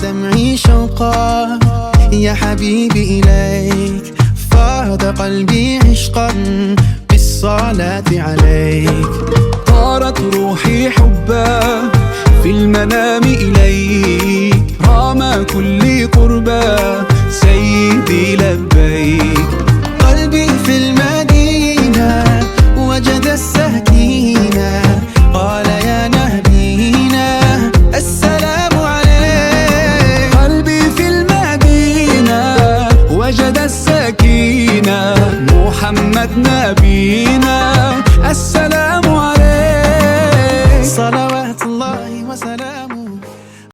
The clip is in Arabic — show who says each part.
Speaker 1: دمعي شوقا يا حبيبي إليك، فاض قلبي عشقا بالصلاة عليك.
Speaker 2: طارت روحي حبا في المنام إليك، رام كل قربا سيدي لبيك.
Speaker 1: قلبي في المدينة وجد السكينة، قال يا نبينا السلام عليك.
Speaker 2: قلبي في المدينة وجد السكينة،